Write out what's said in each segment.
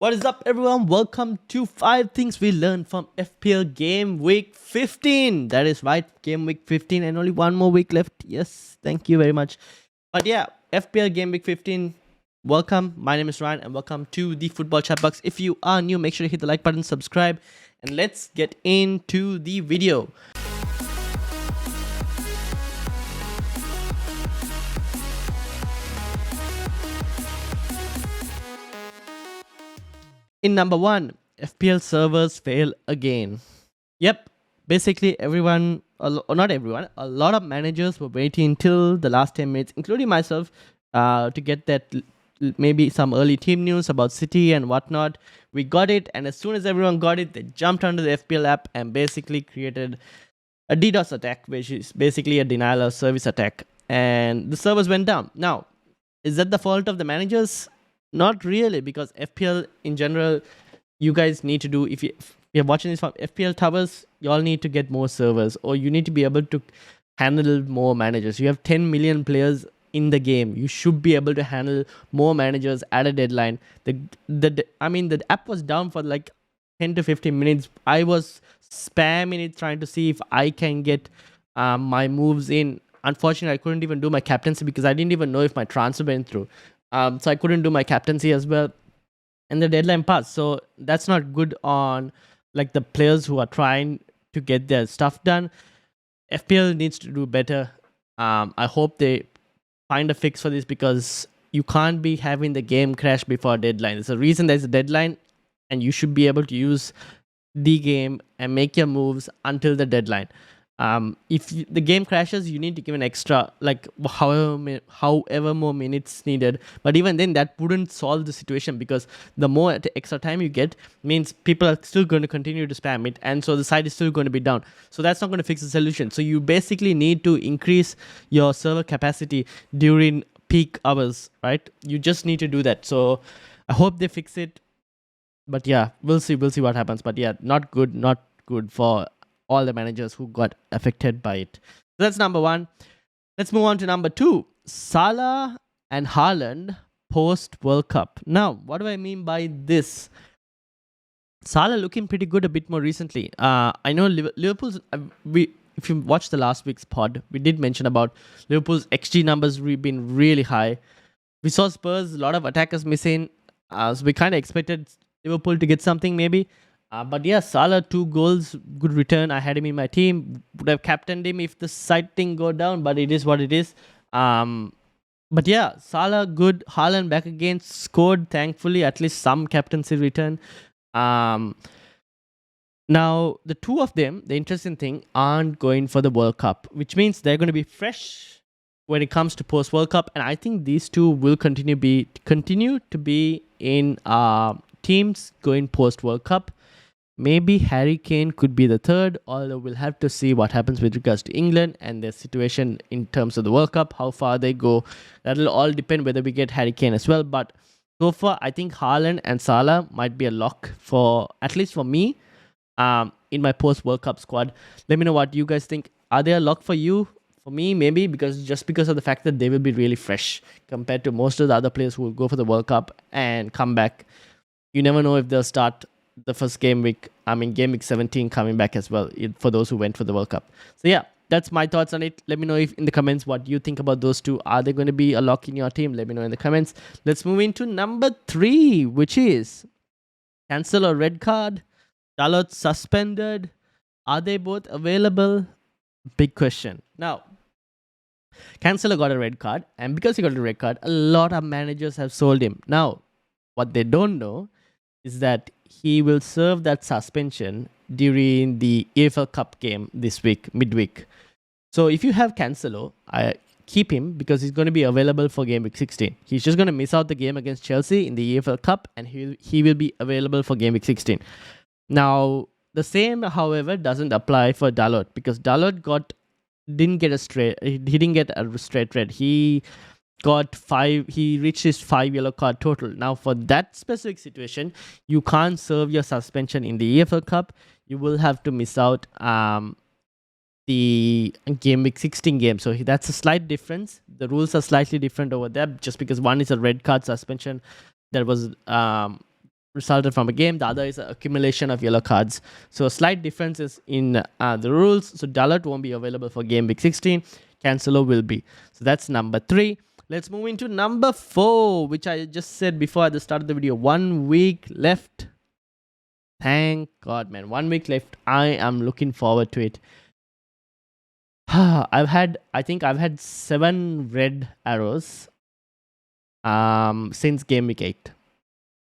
What is up, everyone? Welcome to 5 things we learned from FPL Game Week 15. That is right, Game Week 15, and only one more week left. Yes, thank you very much. But yeah, FPL Game Week 15. Welcome. My name is Ryan, and welcome to the Football Chatbox. If you are new, make sure to hit the like button, subscribe, and let's get into the video. In number 1, FPL servers fail again. Yep, basically everyone, or not everyone, a lot of managers were waiting until the last 10 minutes, including myself, to get that maybe some early team news about City and whatnot. We got it, and as soon as everyone got it, they jumped onto the FPL app and basically created a DDoS attack, which is basically a denial of service attack, and the servers went down. Now, is that the fault of the managers? Not really, because FPL in general, you guys need to do, if you're watching this from FPL Towers, you all need to get more servers, or you need to be able to handle more managers. You have 10 million players in the game. You should be able to handle more managers at a deadline. The app was down for like 10 to 15 minutes. I was spamming it, trying to see if I can get my moves in. Unfortunately, I couldn't even do my captaincy because I didn't even know if my transfer went through. So I couldn't do my captaincy as well, and the deadline passed. So that's not good on like the players who are trying to get their stuff done. FPL needs to do better. I hope they find a fix for this, because you can't be having the game crash before a deadline. There's a reason there's a deadline, and you should be able to use the game and make your moves until the deadline. If the game crashes, you need to give an extra, like however more minutes needed. But even then, that wouldn't solve the situation, because the more extra time you get means people are still going to continue to spam it, and so the site is still going to be down. So that's not going to fix the solution. So you basically need to increase your server capacity during peak hours, right? You just need to do that. So I hope they fix it. But yeah, we'll see what happens. But yeah, not good for all the managers who got affected by it. So that's number 1. Let's move on to number 2. Salah and Haaland post World Cup. Now, what do I mean by this? Salah looking pretty good a bit more recently. I know Liverpool's. If you watched the last week's pod, we did mention about Liverpool's XG numbers been really high. We saw Spurs, a lot of attackers missing. So we kind of expected Liverpool to get something maybe. But yeah, Salah 2 goals, good return. I had him in my team. Would have captained him if the side thing go down, but it is what it is. But yeah, Salah good. Haaland back again, scored thankfully, at least some captaincy return. Now the two of them, the interesting thing, aren't going for the World Cup, which means they're going to be fresh when it comes to post World Cup, and I think these two will continue to be in teams going post World Cup. Maybe Harry Kane could be the third, although we'll have to see what happens with regards to England and their situation in terms of the World Cup, how far they go. That'll all depend whether we get Harry Kane as well. But so far, I think Haaland and Salah might be a lock for, at least for me, in my post-World Cup squad. Let me know what you guys think. Are they a lock for you? For me, maybe, because of the fact that they will be really fresh compared to most of the other players who will go for the World Cup and come back. You never know if they'll start the first game week 17 coming back as well, for those who went for the World Cup. So yeah, that's my thoughts on it. Let me know in the comments what you think about those two. Are they going to be a lock in your team? Let me know in the comments. Let's move into number 3, which is cancel or red card. Dalot suspended. Are they both available? Big question. Now, Cancelo got a red card, and because he got a red card, a lot of managers have sold him. Now, what they don't know is that he will serve that suspension during the EFL Cup game this week, midweek. So if you have Cancelo, keep him, because he's going to be available for game week 16. He's just going to miss out the game against Chelsea in the EFL Cup, and he will be available for game week 16. Now, the same, however, doesn't apply for Dalot, because Dalot didn't get a straight red. He reached his 5 yellow card total. Now, for that specific situation, you can't serve your suspension in the EFL Cup. You will have to miss out the game week 16 game. So that's a slight difference. The rules are slightly different over there, just because one is a red card suspension that was resulted from a game. The other is an accumulation of yellow cards. So slight differences in the rules. So Dalot won't be available for game week 16. Cancelo will be. So that's number 3. Let's move into number 4, which I just said before at the start of the video. 1 week left. Thank God, man. 1 week left. I am looking forward to it. I think I've had 7 red arrows since game week 8.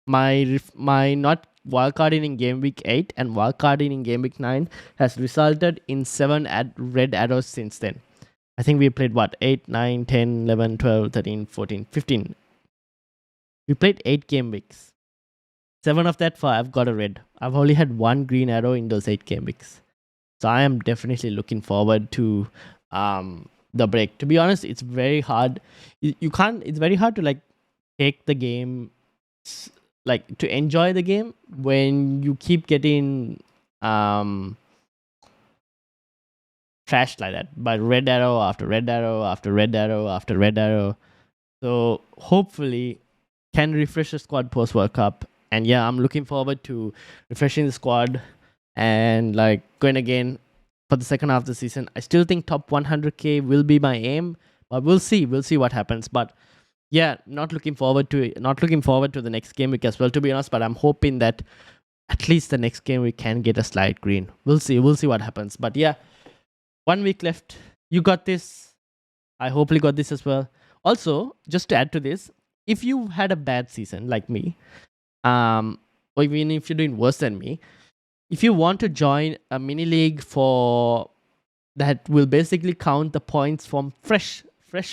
My not wildcarding in game week 8 and wildcarding in game week 9 has resulted in 7 red arrows since then. I think we played what? 8, 9, 10, 11, 12, 13, 14, 15. We played 8 game weeks. 7 of that 5 I've got a red. I've only had 1 green arrow in those 8 game weeks. So I am definitely looking forward to the break. To be honest, it's very hard. It's very hard to like take the game, like to enjoy the game when you keep getting trashed like that by red arrow after red arrow after red arrow after red arrow. So hopefully can refresh the squad post World Cup. And yeah, I'm looking forward to refreshing the squad and like going again for the second half of the season. I still think top 100k will be my aim, but we'll see what happens. But yeah, not looking forward to the next game week as well, to be honest. But I'm hoping that at least the next game we can get a slight green. We'll see what happens. But yeah, 1 week left. You got this. I hopefully got this as well. Also, just to add to this, if you had a bad season like me, or even if you're doing worse than me, if you want to join a mini league for that will basically count the points from fresh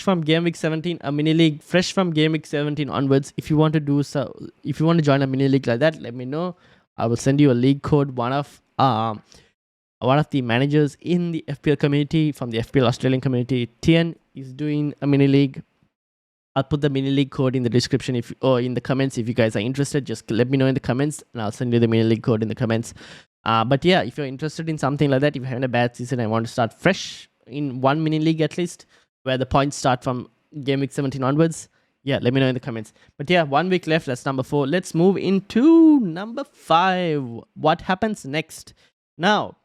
from game week 17, a mini league fresh from game week 17 onwards. If you want to do so, if you want to join a mini league like that, let me know. I will send you a league code. One of the managers in the FPL community from the FPL Australian community, Tian, is doing a mini league. I'll put the mini league code in the description or in the comments if you guys are interested. Just let me know in the comments and I'll send you the mini league code in the comments. But yeah, if you're interested in something like that, if you're having a bad season and want to start fresh in one mini league at least, where the points start from game week 17 onwards, yeah, let me know in the comments. But yeah, 1 week left. That's number 4. Let's move into number 5. What happens next? Now,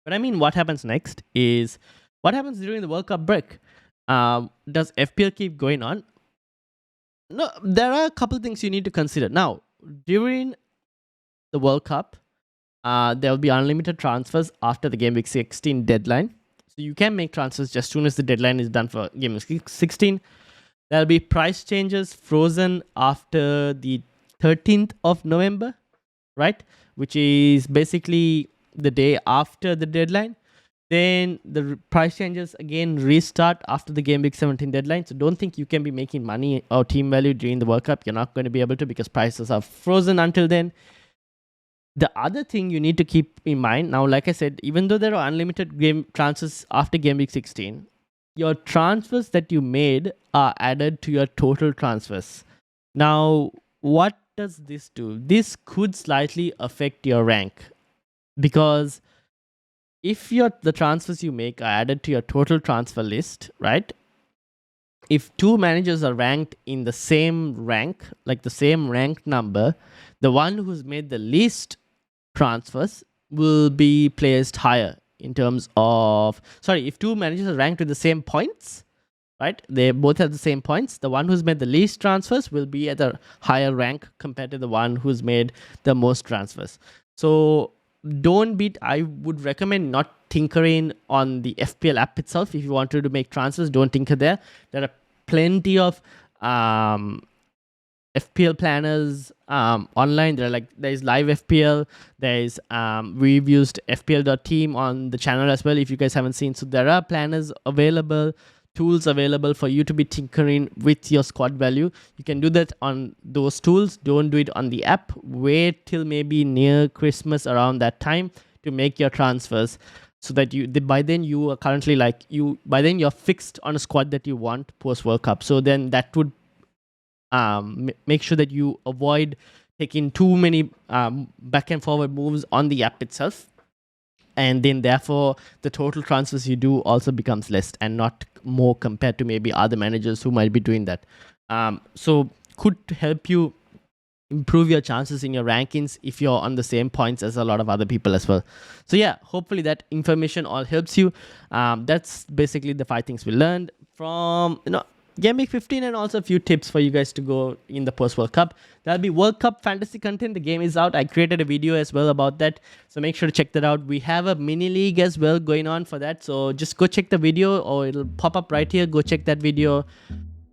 what I mean what happens next is what happens during the World Cup break. Does FPL keep going on? No, there are a couple of things you need to consider. Now, during the World Cup, there will be unlimited transfers after the Game Week 16 deadline. So you can make transfers just as soon as the deadline is done for Game Week 16. There will be price changes frozen after the 13th of November, right? Which is basically the day after the deadline. Then the price changes again restart after the Game Week 17 deadline. So don't think you can be making money or team value during the World Cup. You're not going to be able to because prices are frozen until then. The other thing you need to keep in mind, now like I said, even though there are unlimited game transfers after Game Week 16, your transfers that you made are added to your total transfers. Now, what does this do? This could slightly affect your rank because if the transfers you make are added to your total transfer list, right? If 2 managers are ranked in the same rank, like the same rank number, the one who's made the least transfers will be placed higher in terms of... Sorry, if 2 managers are ranked with the same points, right? They both have the same points. The one who's made the least transfers will be at a higher rank compared to the one who's made the most transfers. So I would recommend not tinkering on the FPL app itself. If you wanted to make transfers, don't tinker there. There are plenty of FPL planners online. There's live FPL. There's we've used FPL.team on the channel as well if you guys haven't seen. So there are planners available, tools available for you to be tinkering with your squad value. You can do that on those tools. Don't do it on the app. Wait till maybe near Christmas, around that time, to make your transfers, so that by then you are currently you're fixed on a squad that you want post World Cup. So then that would make sure that you avoid taking too many back and forward moves on the app itself. And then therefore the total transfers you do also becomes less and not more compared to maybe other managers who might be doing that. So could help you improve your chances in your rankings if you're on the same points as a lot of other people as well. So yeah, hopefully that information all helps you. That's basically the 5 things we learned from Gameweek 15, and also a few tips for you guys to go in the post World Cup. That'll be World Cup fantasy content. The game is out. I created a video as well about that, so make sure to check that out. We have a mini league as well going on for that, so just go check the video, or it'll pop up right here. Go check that video.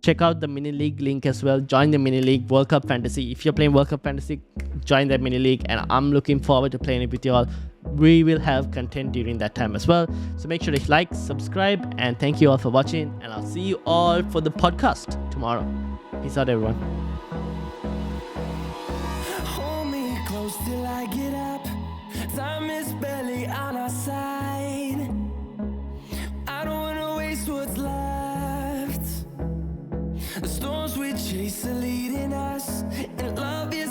Check out the mini league link as well. Join the mini league, World Cup fantasy. If you're playing World Cup fantasy, join that mini league, and I'm looking forward to playing it with you all. We will have content during that time as well, so make sure to like, subscribe, and thank you all for watching, and I'll see you all for the podcast tomorrow. Peace out, everyone. Hold me close till I get up. Time is barely on our side. I don't wanna waste what's left. The storms we chase are leading us, and love is